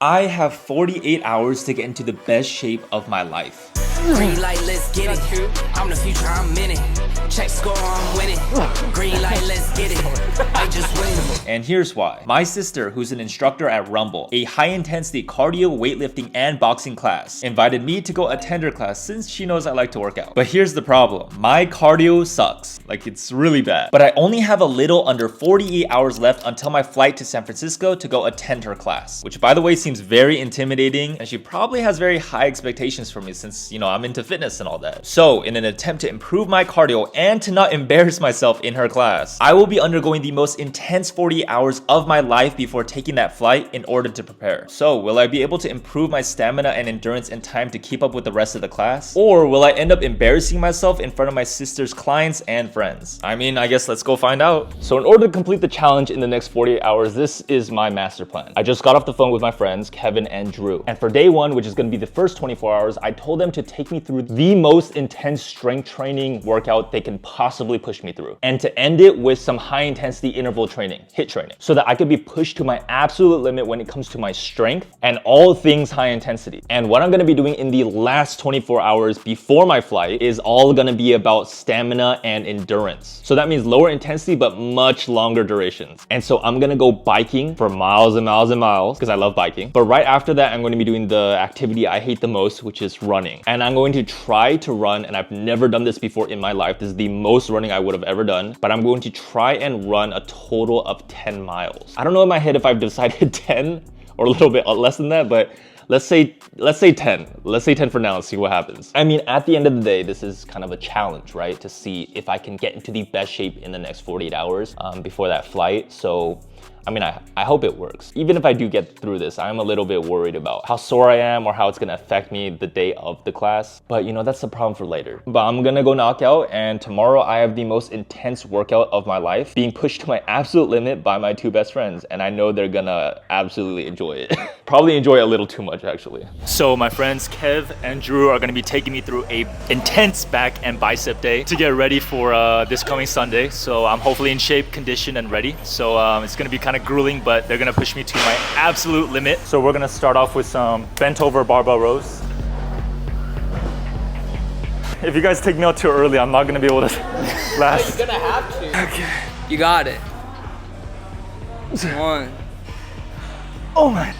I have 48 hours to get into the best shape of my life. Green light, let's get it. I'm the future, I'm in it. Check score, I'm winning. Green light, let's get it. I just win. And here's why. My sister, who's an instructor at Rumble, a high-intensity cardio, weightlifting, and boxing class, invited me to go attend her class since she knows I like to work out. But here's the problem. My cardio sucks. Like, it's really bad. But I only have a little under 48 hours left until my flight to San Francisco to go attend her class, which, by the way, seems very intimidating, and she probably has very high expectations for me since, you know, I'm into fitness and all that. So, in an attempt to improve my cardio and to not embarrass myself in her class, I will be undergoing the most intense 48 hours of my life before taking that flight in order to prepare. So, will I be able to improve my stamina and endurance in time to keep up with the rest of the class? Or will I end up embarrassing myself in front of my sister's clients and friends? I mean, I guess let's go find out. So in order to complete the challenge in the next 48 hours, this is my master plan. I just got off the phone with my friends, Kevin and Drew. And for day one, which is gonna be the first 24 hours, I told them to take me through the most intense strength training workout they can possibly push me through. And to end it with some high intensity interval training, HIIT training, so that I could be pushed to my absolute limit when it comes to my strength and all things high intensity. And what I'm gonna be doing in the last 24 hours before my flight is all gonna be about stamina and endurance. So that means lower intensity, but much longer durations. And so I'm gonna go biking for miles and miles and miles because I love biking. But right after that, I'm gonna be doing the activity I hate the most, which is running. And I'm going to try to run, and I've never done this before in my life. This is the most running I would have ever done, but I'm going to try and run a total of 10 miles. I don't know in my head if I've decided 10 or a little bit less than that, but let's say 10. Let's say 10 for now and see what happens. I mean, at the end of the day, this is kind of a challenge, right? To see if I can get into the best shape in the next 48 hours before that flight. So, I mean, I hope it works. Even if I do get through this, I'm a little bit worried about how sore I am or how it's gonna affect me the day of the class. But you know, that's the problem for later. But I'm gonna go knock out, and tomorrow I have the most intense workout of my life, being pushed to my absolute limit by my two best friends. And I know they're gonna absolutely enjoy it. Probably enjoy it a little too much, actually. So my friends Kev and Drew are gonna be taking me through a intense back and bicep day to get ready for this coming Sunday. So I'm hopefully in shape, conditioned, and ready. So it's gonna be kind of grueling, but they're gonna push me to my absolute limit. So we're gonna start off with some bent over barbell rows. If you guys take me out too early, I'm not gonna be able to last. You're gonna have to. Okay. You got it. One. Oh my.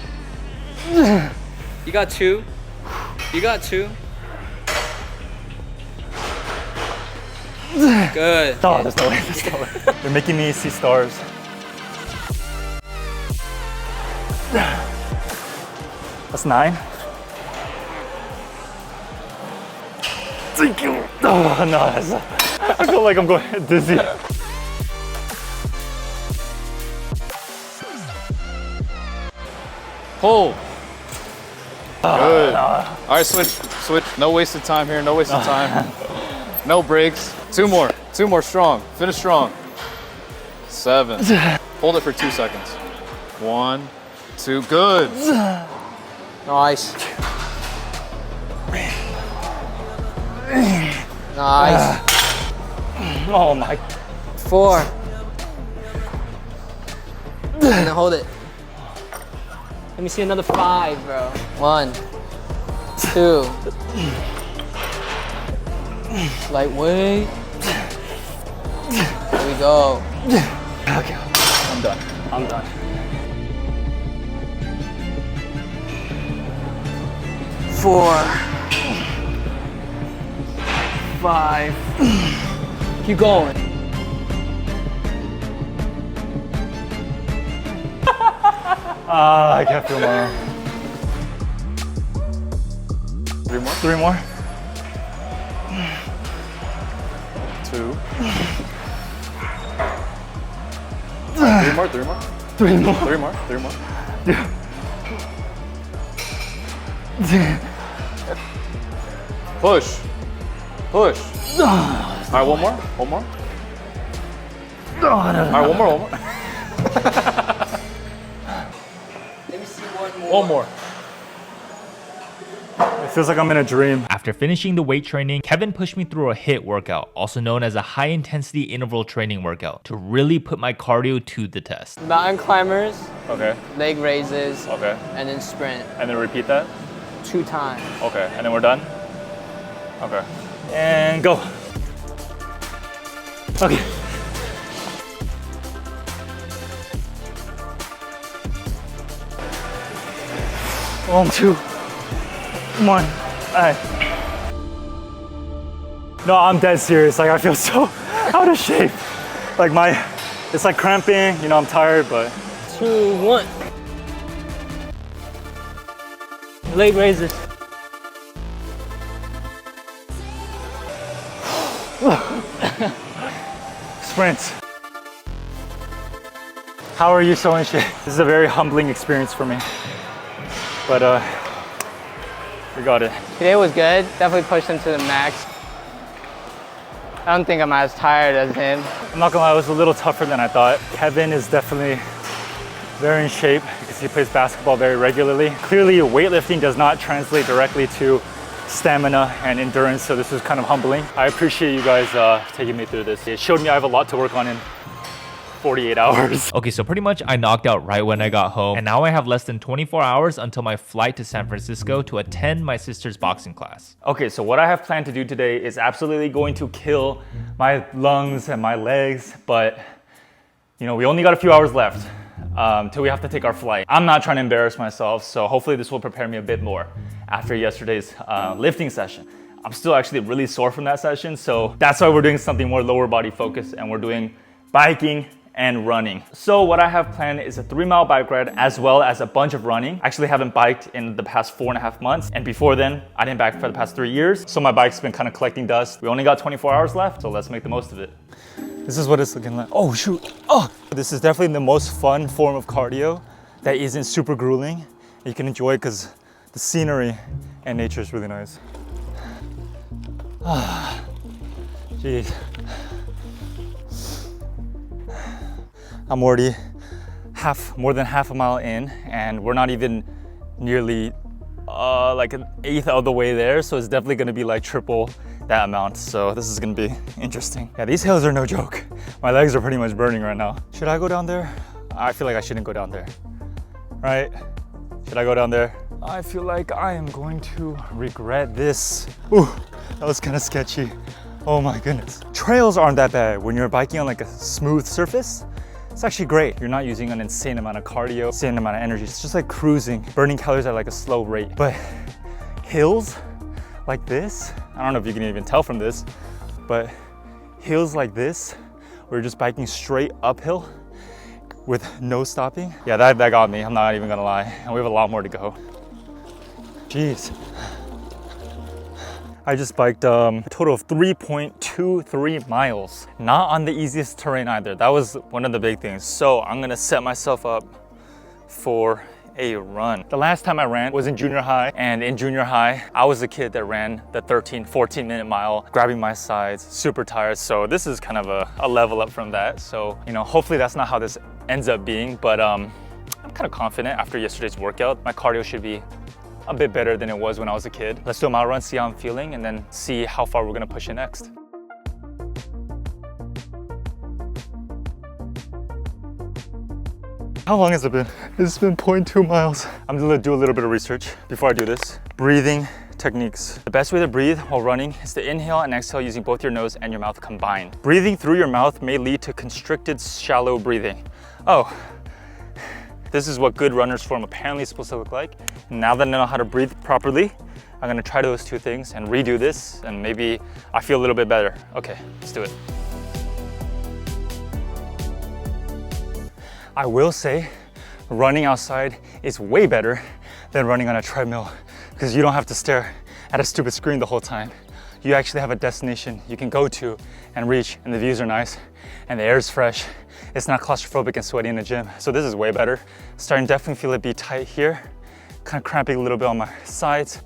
You got two. You got two. Good. Oh, there's no way, there's no way. They're making me see stars. That's 9. Thank you. Oh no, I feel like I'm going dizzy. Pull. Good. All right, switch. No wasted time here. No wasted time. No breaks. Two more. Strong. Finish strong. 7. Hold it for 2 seconds. 1, 2. Good. Nice. Nice. Oh my. 4. And then hold it. Let me see another 5, bro. 1, 2. Lightweight. Here we go. Okay, I'm done. 4, 5. Keep going. I can't feel my arm. 3 more. 3 more. 2. 3 more. 3 more. 3 more. 3 more. 3 more. Push. All right, one more. All right, one more. Let me see one more. One more. It feels like I'm in a dream. After finishing the weight training, Kevin pushed me through a HIIT workout, also known as a high intensity interval training workout, to really put my cardio to the test. Mountain climbers, Okay, leg raises, okay. and then sprint And then repeat that? 2 times. Okay, and then we're done? Okay. And go. Okay. One, two, one. Alright. No, I'm dead serious. Like I feel so out of shape. Like it's like cramping, you know, I'm tired, but 2, 1. Leg raises. sprints. How are you so in shape? This is a very humbling experience for me. But we got it. Today was good. Definitely pushed him to the max. I don't think I'm as tired as him. I'm not gonna lie, it was a little tougher than I thought. Kevin is definitely very in shape because he plays basketball very regularly. Clearly, weightlifting does not translate directly to stamina and endurance, so this was kind of humbling. I appreciate you guys taking me through this. It showed me I have a lot to work on in 48 hours. Okay, so pretty much I knocked out right when I got home, and now I have less than 24 hours until my flight to San Francisco to attend my sister's boxing class. Okay, so what I have planned to do today is absolutely going to kill my lungs and my legs, but you know, we only got a few hours left till we have to take our flight. I'm not trying to embarrass myself, so hopefully this will prepare me a bit more after yesterday's lifting session. I'm still actually really sore from that session, so that's why we're doing something more lower body focused, and we're doing biking and running. So what I have planned is a 3-mile bike ride as well as a bunch of running. I actually haven't biked in the past 4.5 months, and before then I didn't bike for the past 3 years, so my bike's been kind of collecting dust. We only got 24 hours left, so let's make the most of it. This is what it's looking like. Oh shoot, oh! This is definitely the most fun form of cardio that isn't super grueling. You can enjoy it because the scenery and nature is really nice. Ah, jeez. I'm already more than half a mile in, and we're not even nearly like an eighth of the way there, so it's definitely gonna be like triple that amount. So this is gonna be interesting. Yeah, these hills are no joke. My legs are pretty much burning right now. Should I go down there? I feel like I shouldn't go down there, right? Should I go down there? I feel like I am going to regret this. Ooh, that was kind of sketchy. Oh my goodness. Trails aren't that bad when you're biking on like a smooth surface. It's actually great. You're not using an insane amount of cardio, insane amount of energy. It's just like cruising, burning calories at like a slow rate. But hills like this, I don't know if you can even tell from this, but hills like this, where you're just biking straight uphill with no stopping. Yeah, that got me, I'm not even gonna lie. And we have a lot more to go. Jeez. I just biked a total of 3.23 miles. Not on the easiest terrain either. That was one of the big things. So I'm gonna set myself up for a run. The last time I ran was in junior high, and in junior high, I was a kid that ran the 14 minute mile, grabbing my sides, super tired. So this is kind of a level up from that. So, you know, hopefully that's not how this ends up being, but I'm kind of confident after yesterday's workout. My cardio should be a bit better than it was when I was a kid. Let's do a mile run, see how I'm feeling, and then see how far we're gonna push it next. How long has it been? It's been 0.2 miles. I'm gonna do a little bit of research before I do this. Breathing techniques. The best way to breathe while running is to inhale and exhale using both your nose and your mouth combined. Breathing through your mouth may lead to constricted, shallow breathing. Oh, this is what good runner's form apparently is supposed to look like. Now that I know how to breathe properly, I'm gonna try those two things and redo this, and maybe I feel a little bit better. Okay, let's do it. I will say, running outside is way better than running on a treadmill because you don't have to stare at a stupid screen the whole time. You actually have a destination you can go to and reach, and the views are nice, and the air is fresh. It's not claustrophobic and sweaty in the gym. So this is way better. Starting to definitely feel it be tight here. Kind of cramping a little bit on my sides.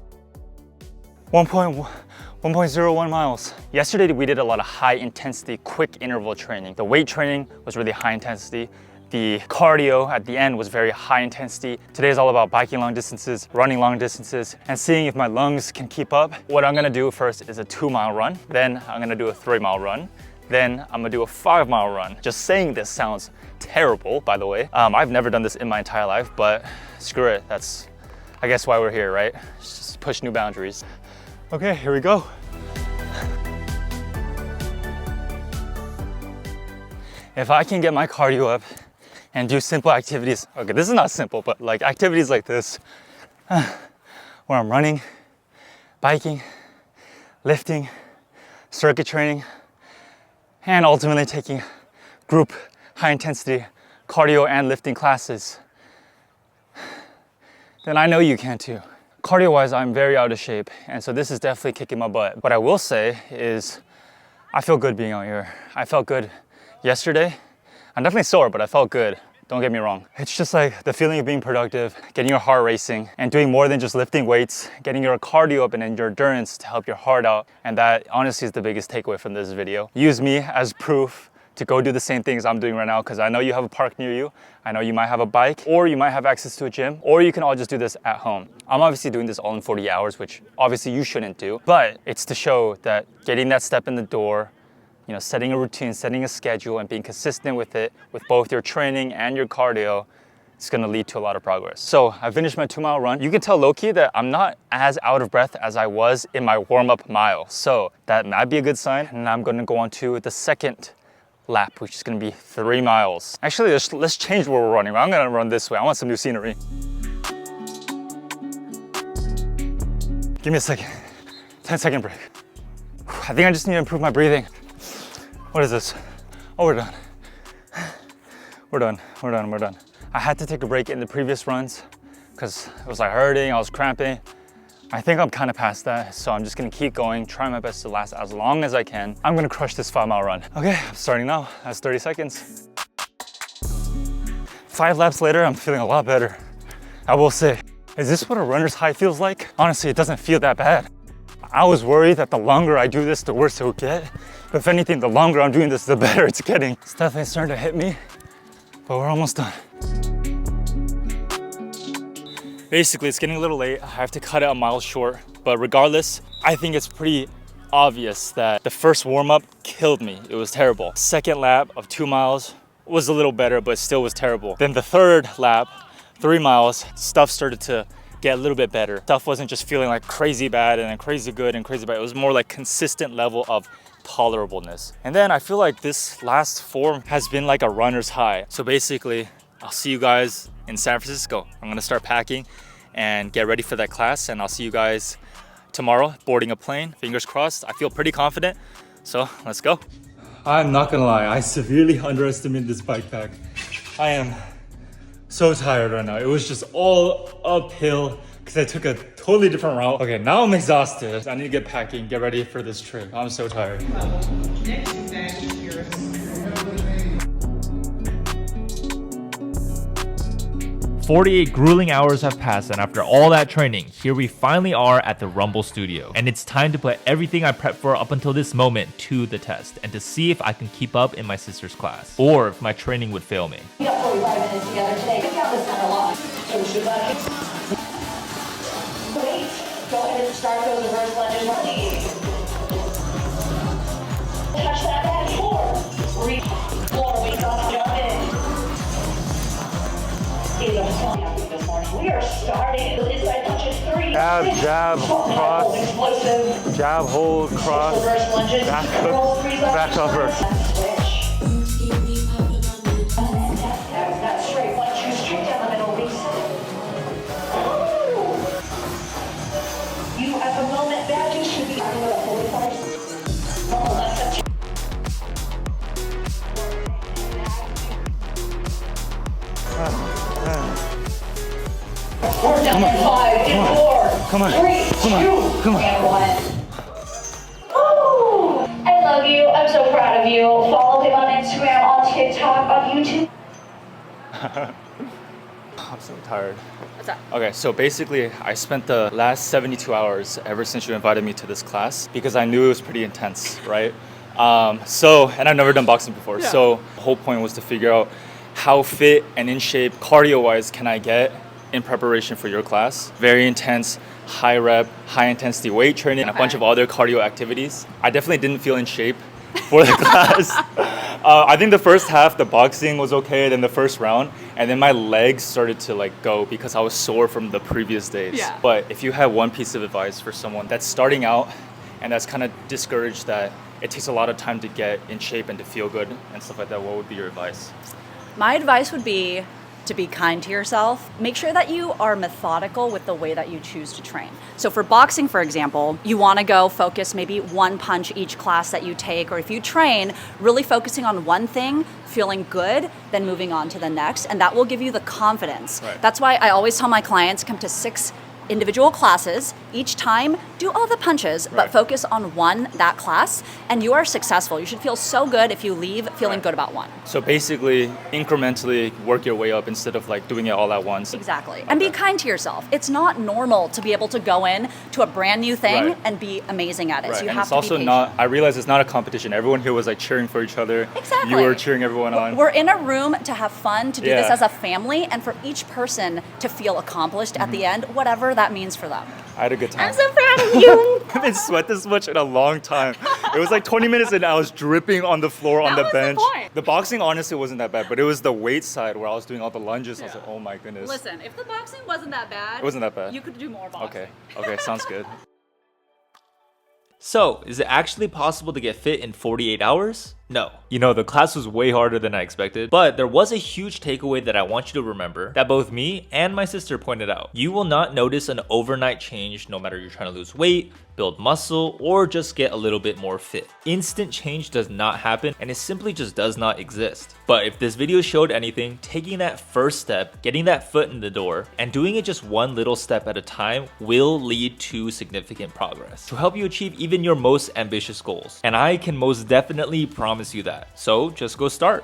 1.01 miles. Yesterday we did a lot of high intensity, quick interval training. The weight training was really high intensity. the cardio at the end was very high intensity. Today is all about biking long distances, running long distances, and seeing if my lungs can keep up. What I'm gonna do first is a 2-mile run, then I'm gonna do a 3-mile run, then I'm gonna do a 5-mile run. Just saying this sounds terrible, by the way. I've never done this in my entire life, but screw it. That's, I guess, why we're here, right? Just push new boundaries. Okay, here we go. If I can get my cardio up and do simple activities, okay, this is not simple, but like activities like this, where I'm running, biking, lifting, circuit training, and ultimately taking group high intensity cardio and lifting classes, then I know you can too. Cardio wise, I'm very out of shape, and so this is definitely kicking my butt. What I will say is I feel good being out here. I felt good yesterday. I'm definitely sore, but I felt good. Don't get me wrong. It's just like the feeling of being productive, getting your heart racing, and doing more than just lifting weights, getting your cardio up and your endurance to help your heart out. And that honestly is the biggest takeaway from this video. Use me as proof to go do the same things I'm doing right now, because I know you have a park near you. I know you might have a bike, or you might have access to a gym, or you can all just do this at home. I'm obviously doing this all in 40 hours, which obviously you shouldn't do, but it's to show that getting that step in the door, you know, setting a routine, setting a schedule, and being consistent with it, with both your training and your cardio, it's gonna lead to a lot of progress. So I finished my 2-mile run. You can tell low-key that I'm not as out of breath as I was in my warm-up mile. So that might be a good sign. And I'm gonna go on to the second lap, which is gonna be 3 miles. Actually, let's change where we're running. I'm gonna run this way. I want some new scenery. Give me a second, 10-second break. I think I just need to improve my breathing. What is this? Oh, we're done. We're done. I had to take a break in the previous runs because it was like hurting, I was cramping. I think I'm kind of past that, so I'm just gonna keep going, try my best to last as long as I can. I'm gonna crush this 5-mile run. Okay, I'm starting now. That's 30 seconds. 5 laps later, I'm feeling a lot better. I will say, is this what a runner's high feels like? Honestly, it doesn't feel that bad. I was worried that the longer I do this, the worse it would get. But if anything, the longer I'm doing this, the better it's getting. It's definitely starting to hit me, but we're almost done. Basically, it's getting a little late. I have to cut it a mile short, but regardless, I think it's pretty obvious that the first warm-up killed me. It was terrible. Second lap of 2 miles was a little better, but still was terrible. Then the third lap, 3 miles, stuff started to get a little bit better. Stuff wasn't just feeling like crazy bad and then crazy good and crazy bad. It was more like consistent level of tolerableness. And then I feel like this last form has been like a runner's high. So basically, I'll see you guys in San Francisco. I'm gonna start packing and get ready for that class, and I'll see you guys tomorrow boarding a plane. Fingers crossed. I feel pretty confident, so let's go. I'm not gonna lie, I severely underestimated this bike pack. I am so tired right now. It was just all uphill because I took a totally different route. Okay, now I'm exhausted. I need to get packing, get ready for this trip. I'm so tired. 48 grueling hours have passed, and after all that training, here we finally are at the Rumble studio. And it's time to put everything I prepped for up until this moment to the test, and to see if I can keep up in my sister's class, or if my training would fail me. We got 45 minutes together today. We got this kind of long. Wait, go ahead and start those reverse lunges. Touch that back. 4, 3, 4. We got jump in. This morning. We are starting. The inside touches 3. Jab, cross, explosive. jab, hold, cross, Reverse lunges. back upper. That's straight. 1, 2, straight down the middle. Reset. You at the moment, badges should be starting with a 45. Normal left step. We're down in 5, in 4, Come on. 3, 2, Come on. and 1. Ooh, I love you. I'm so proud of you. Follow him on Instagram, on TikTok, on YouTube. I'm so tired. What's up? Okay, so basically, I spent the last 72 hours ever since you invited me to this class because I knew it was pretty intense, right? And I've never done boxing before, so the whole point was to figure out how fit and in shape cardio-wise can I get in preparation for your class. Very intense, high rep, high intensity weight training, and a bunch of other cardio activities. I definitely didn't feel in shape for the class. I think the first half, the boxing was okay, then the first round, and then my legs started to like go because I was sore from the previous days. Yeah. But if you had one piece of advice for someone that's starting out and that's kind of discouraged that it takes a lot of time to get in shape and to feel good and stuff like that, what would be your advice? My advice would be to be kind to yourself. Make sure that you are methodical with the way that you choose to train. So for boxing, for example, you want to go focus maybe one punch each class that you take, or if you train, really focusing on one thing, feeling good, then moving on to the next, and that will give you the confidence. Right. That's why I always tell my clients, come to 6 individual classes. Each time, do all the punches, but Right. focus on one, that class, and you are successful. You should feel so good if you leave feeling good about one. So basically, incrementally work your way up instead of like doing it all at once. Exactly. And be kind to yourself. It's not normal to be able to go in to a brand new thing Right. and be amazing at it. Right. So you And have it's to also be not, patient. I realize it's not a competition. Everyone here was like cheering for each other. Exactly. You were cheering everyone on. We're in a room to have fun, to do this Yeah. as a family, and for each person to feel accomplished at the end, whatever that means for them. I had a good time. I'm so proud of you. I haven't sweat this much in a long time. It was like 20 minutes and I was dripping on the floor on That the was the bench. point. The boxing honestly wasn't that bad, but it was the weight side where I was doing all the lunges. I was like, oh my goodness. Listen, if the boxing wasn't that bad, It wasn't that bad. you could do more boxing. Okay, sounds good. So, is it actually possible to get fit in 48 hours? No. You know, the class was way harder than I expected, but there was a huge takeaway that I want you to remember that both me and my sister pointed out. You will not notice an overnight change no matter you're trying to lose weight, build muscle, or just get a little bit more fit. Instant change does not happen, and it simply just does not exist. But if this video showed anything, taking that first step, getting that foot in the door, and doing it just one little step at a time will lead to significant progress to help you achieve even your most ambitious goals. And I can most definitely promise you that. So just go start.